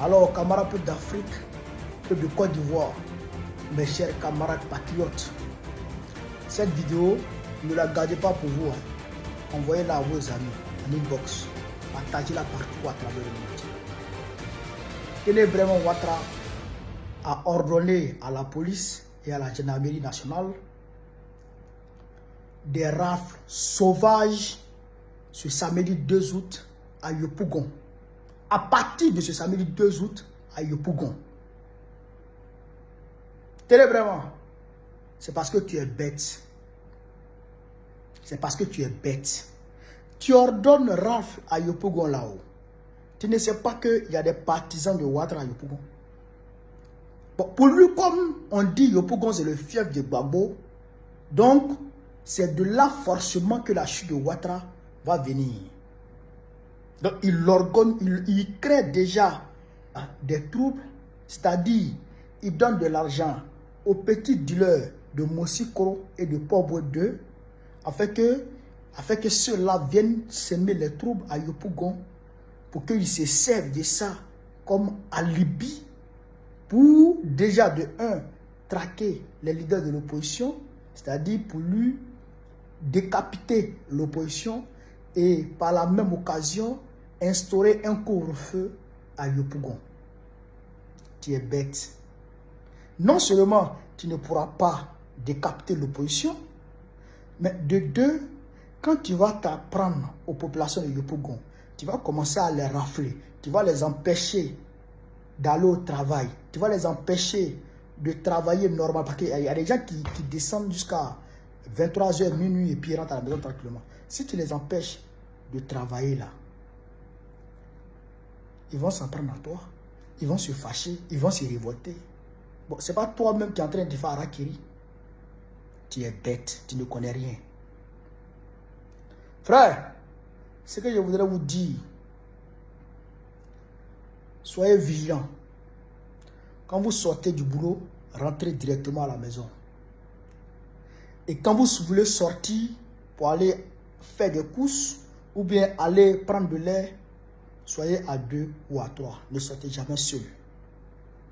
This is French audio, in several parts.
Alors, camarades d'Afrique et de Côte d'Ivoire, mes chers camarades patriotes, cette vidéo, ne la gardez pas pour vous. Envoyez-la à vos amis en inbox. Partagez-la partout à travers le monde. Tenez vraiment Ouattara a ordonné à la police et à la gendarmerie nationale des rafles sauvages ce samedi 2 août à Yopougon. À partir de ce samedi 2 août à Yopougon. Tenez vraiment. C'est parce que tu es bête. C'est parce que tu es bête. Tu ordonnes rafle à Yopougon là-haut. Tu ne sais pas qu'il y a des partisans de Ouattara à Yopougon. Bon, pour lui, comme on dit, Yopougon c'est le fief de Gbagbo. Donc, c'est de là forcément que la chute de Ouattara va venir. Donc, il crée déjà des troubles. C'est-à-dire, il donne de l'argent aux petits dealers de Mossikoro et de Port-Boué 2 afin que ceux-là viennent semer les troubles à Yopougon pour qu'ils se servent de ça comme alibi pour déjà de traquer les leaders de l'opposition, c'est-à-dire pour lui décapiter l'opposition et par la même occasion instaurer un couvre-feu à Yopougon. Tu es bête. Non seulement tu ne pourras pas décapiter l'opposition, mais de deux, quand tu vas t'apprendre aux populations de Yopougon, tu vas commencer à les rafler, tu vas les empêcher d'aller au travail, tu vas les empêcher de travailler normalement, parce qu'il y a des gens qui descendent jusqu'à 23h, minuit, et puis ils rentrent à la maison tranquillement. Si tu les empêches de travailler là, ils vont s'en prendre à toi, ils vont se fâcher, ils vont se révolter. Bon, c'est pas toi-même qui es en train de faire Harakiri. Tu es bête, tu ne connais rien. Frère, ce que je voudrais vous dire, soyez vigilants. Quand vous sortez du boulot, rentrez directement à la maison. Et quand vous voulez sortir pour aller faire des courses ou bien aller prendre de l'air, soyez à 2 ou à 3. Ne sortez jamais seul.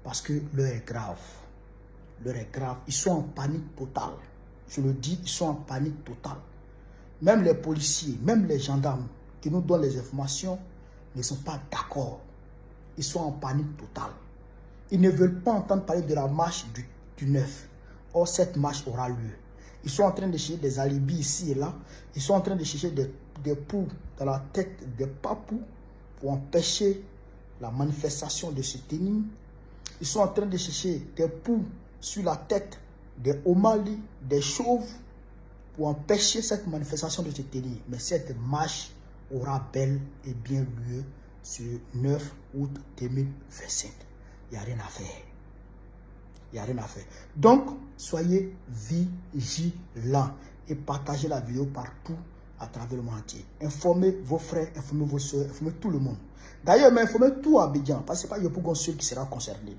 Parce que l'heure est grave. L'heure est grave. Ils sont en panique totale. Je le dis, ils sont en panique totale. Même les policiers, même les gendarmes qui nous donnent les informations ne sont pas d'accord. Ils sont en panique totale. Ils ne veulent pas entendre parler de la marche du 9. Or, cette marche aura lieu. Ils sont en train de chercher des alibis ici et là. Ils sont en train de chercher des poux dans la tête des papous pour empêcher la manifestation de se tenir. Ils sont en train de chercher des poux sur la tête des Omali, des chauves, pour empêcher cette manifestation de se tenir. Mais cette marche aura bel et bien lieu sur 9 août 2025. Il n'y a rien à faire. Il n'y a rien à faire. Donc, soyez vigilants et partagez la vidéo partout à travers le monde entier. Informez vos frères, informez vos soeurs, informez tout le monde. D'ailleurs, mais informez tout Abidjan, parce que ce n'est pas Yopougon seul qui sera concerné.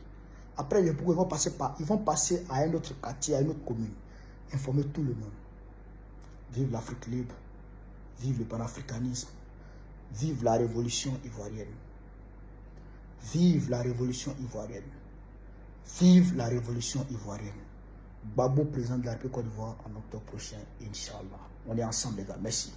Après Yopougon, ils vont passer à un autre quartier, à une autre commune. Informez tout le monde. Vive l'Afrique libre, vive le panafricanisme, vive la révolution ivoirienne. Vive la révolution ivoirienne. Vive la révolution ivoirienne. Gbagbo, président de la République Côte d'Ivoire en octobre prochain, Inch'Allah. On est ensemble les gars, merci.